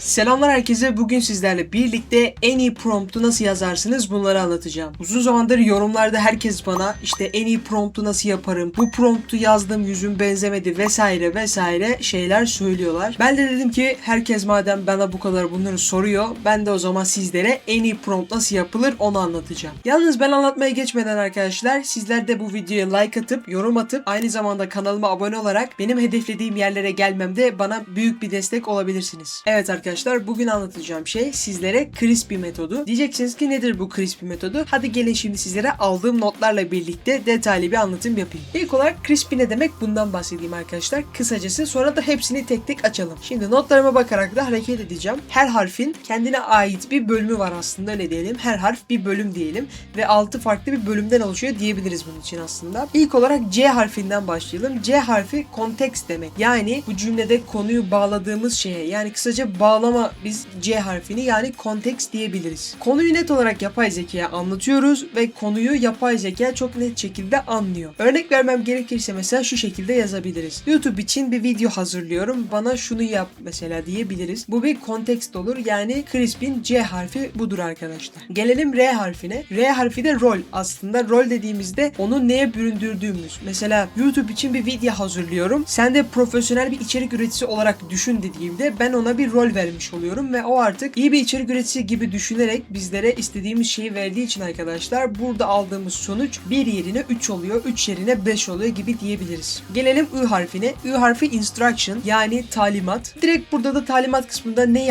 Selamlar herkese. Bugün sizlerle birlikte en iyi promptu nasıl yazarsınız bunları anlatacağım. Uzun zamandır yorumlarda herkes bana işte en iyi promptu nasıl yaparım, bu promptu yazdım yüzüm benzemedi vesaire vesaire şeyler söylüyorlar. Ben de dedim ki herkes madem bana bu kadar bunları soruyor, ben de o zaman sizlere en iyi prompt nasıl yapılır onu anlatacağım. Yalnız ben anlatmaya geçmeden arkadaşlar, sizler de bu videoya like atıp yorum atıp aynı zamanda kanalıma abone olarak benim hedeflediğim yerlere gelmemde bana büyük bir destek olabilirsiniz. Evet arkadaşlar, bugün anlatacağım şey sizlere Crispy metodu. Diyeceksiniz ki nedir bu Crispy metodu? Hadi gelin şimdi sizlere aldığım notlarla birlikte detaylı bir anlatım yapayım. İlk olarak Crispy ne demek, bundan bahsedeyim arkadaşlar. Kısacası, sonra da hepsini tek tek açalım. Şimdi notlarıma bakarak da hareket edeceğim. Her harfin kendine ait bir bölümü var aslında, öyle diyelim. Her harf bir bölüm diyelim ve 6 farklı bir bölümden oluşuyor diyebiliriz bunun için aslında. İlk olarak C harfinden başlayalım. C harfi context demek. Yani bu cümlede konuyu bağladığımız şeye, yani kısaca bağlama, biz C harfini yani context diyebiliriz. Konuyu net olarak yapay zekaya anlatıyoruz ve konuyu yapay zeka çok net şekilde anlıyor. Örnek vermem gerekirse mesela şu şekilde yazabiliriz. YouTube için bir video hazırlıyorum, bana şunu yap mesela diyebiliriz. Bu bir context olur, yani Crisp'in C harfi budur arkadaşlar. Gelelim R harfine. R harfi de rol. Aslında rol dediğimizde onu neye büründürdüğümüz. Mesela YouTube için bir video hazırlıyorum, sen de profesyonel bir içerik üreticisi olarak düşün dediğimde ben ona bir rol vermiş oluyorum ve o artık iyi bir içerik üreticisi gibi düşünerek bizlere istediğimiz şeyi verdiği için arkadaşlar burada aldığımız sonuç 1 yerine 3 oluyor, 3 yerine 5 oluyor gibi diyebiliriz. Gelelim Ü harfine. Ü harfi instruction, yani talimat. Direkt burada da talimat kısmında ne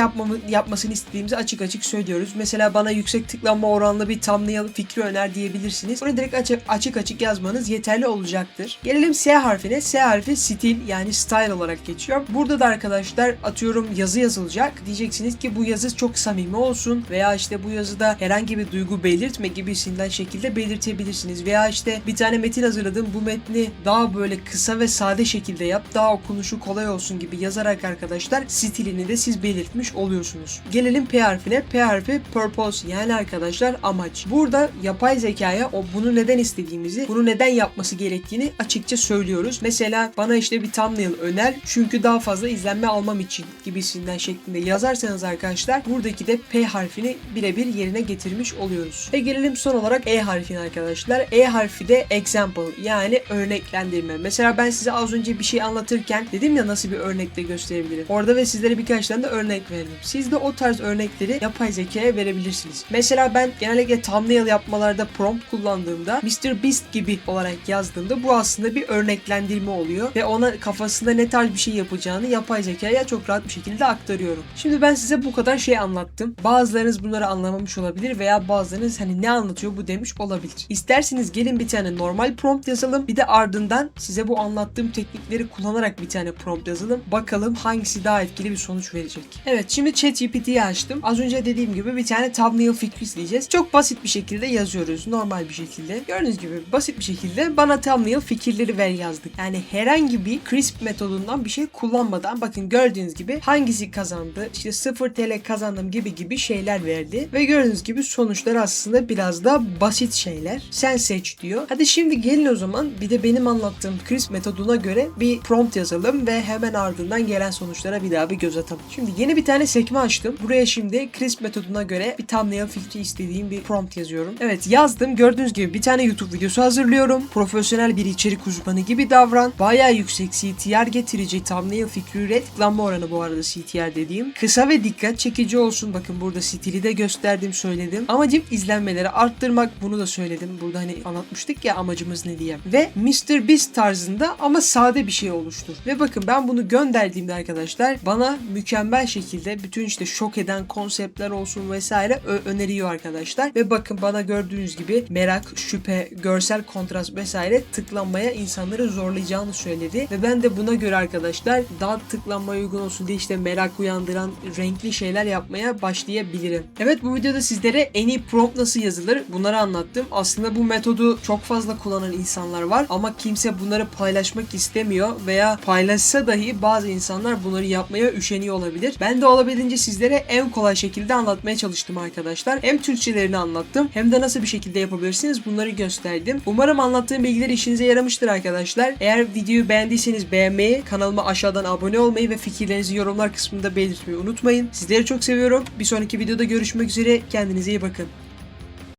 yapmasını istediğimizi açık açık söylüyoruz. Mesela bana yüksek tıklanma oranlı bir thumbnail fikri öner diyebilirsiniz. Bunu direkt açık açık yazmanız yeterli olacaktır. Gelelim S harfine. S harfi stil, yani style olarak geçiyor. Burada da arkadaşlar atıyorum yazı yazılacak. Diyeceksiniz ki bu yazı çok samimi olsun veya işte bu yazıda herhangi bir duygu belirtme gibisinden şekilde belirtebilirsiniz. Veya işte bir tane metin hazırladım, bu metni daha böyle kısa ve sade şekilde yap, daha okunuşu kolay olsun gibi yazarak arkadaşlar stilini de siz belirtmiş oluyorsunuz. Gelelim P harfine. P harfi purpose, yani arkadaşlar amaç. Burada yapay zekaya bunu neden istediğimizi, bunu neden yapması gerektiğini açıkça söylüyoruz. Mesela bana işte bir thumbnail öner çünkü daha fazla izlenme almam için gibisinden şeklinde yazarsanız arkadaşlar buradaki de P harfini birebir yerine getirmiş oluyoruz. Ve gelelim son olarak E harfine arkadaşlar. E harfi de example, yani örneklendirme. Mesela ben size az önce bir şey anlatırken dedim ya nasıl bir örnekle gösterebilirim. Orada ve sizlere birkaç tane de örnek verdim. Siz de o tarz örnekleri yapay zekaya verebilirsiniz. Mesela ben genellikle thumbnail yapmalarda prompt kullandığımda MrBeast gibi olarak yazdığımda bu aslında bir örneklendirme oluyor ve ona kafasında ne tarz bir şey yapacağını yapay zekaya çok rahat bir şekilde aktarıyorum. Şimdi ben size bu kadar şey anlattım. Bazılarınız bunları anlamamış olabilir veya bazılarınız hani ne anlatıyor bu demiş olabilir. İsterseniz gelin bir tane normal prompt yazalım. Bir de ardından size bu anlattığım teknikleri kullanarak bir tane prompt yazalım. Bakalım hangisi daha etkili bir sonuç verecek. Evet, şimdi ChatGPT'yi açtım. Az önce dediğim gibi bir tane thumbnail fikri isteyeceğiz. Çok basit bir şekilde yazıyoruz. Normal bir şekilde. Gördüğünüz gibi basit bir şekilde bana thumbnail fikirleri ver yazdık. Yani herhangi bir Crisp metodundan bir şey kullanmadan, bakın gördüğünüz gibi hangisi kazandı, işte 0 TL kazandım gibi şeyler verdi. Ve gördüğünüz gibi sonuçlar aslında biraz da basit şeyler. Sen seç diyor. Hadi şimdi gelin o zaman bir de benim anlattığım Crisp metoduna göre bir prompt yazalım ve hemen ardından gelen sonuçlara bir daha bir göz atalım. Şimdi yeni bir tane sekme açtım. Buraya şimdi Crisp metoduna göre bir thumbnail fikri istediğim bir prompt yazıyorum. Evet, yazdım. Gördüğünüz gibi bir tane YouTube videosu hazırlıyorum. Profesyonel bir içerik uzmanı gibi davran. Bayağı yüksek CTR getirecek thumbnail fikri üret. Tıklanma oranı bu arada CTR dediğim. Kısa ve dikkat çekici olsun. Bakın burada stili de gösterdim, söyledim. Amacım izlenmeleri arttırmak. Bunu da söyledim. Burada hani anlatmıştık ya amacımız ne diye. Ve MrBeast tarzında ama sade bir şey oluştur. Ve bakın ben bunu gönderdiğimde arkadaşlar bana mükemmel şekilde bütün işte şok eden konseptler olsun vesaire öneriyor arkadaşlar. Ve bakın bana gördüğünüz gibi merak, şüphe, görsel kontrast vesaire tıklanmaya insanları zorlayacağını söyledi. Ve ben de buna göre arkadaşlar daha tıklanmaya uygun olsun diye işte merak uyandıran renkli şeyler yapmaya başlayabilirim. Evet, bu videoda sizlere en iyi prompt nasıl yazılır bunları anlattım. Aslında bu metodu çok fazla kullanan insanlar var ama kimse bunları paylaşmak istemiyor veya paylaşsa dahi bazı insanlar bunları yapmaya üşeniyor olabilir. Ben de olabildiğince sizlere en kolay şekilde anlatmaya çalıştım arkadaşlar. Hem Türkçelerini anlattım hem de nasıl bir şekilde yapabilirsiniz bunları gösterdim. Umarım anlattığım bilgiler işinize yaramıştır arkadaşlar. Eğer videoyu beğendiyseniz beğenmeyi, kanalıma aşağıdan abone olmayı ve fikirlerinizi yorumlar kısmında belirtmeyi etmeyi unutmayın. Sizleri çok seviyorum. Bir sonraki videoda görüşmek üzere. Kendinize iyi bakın.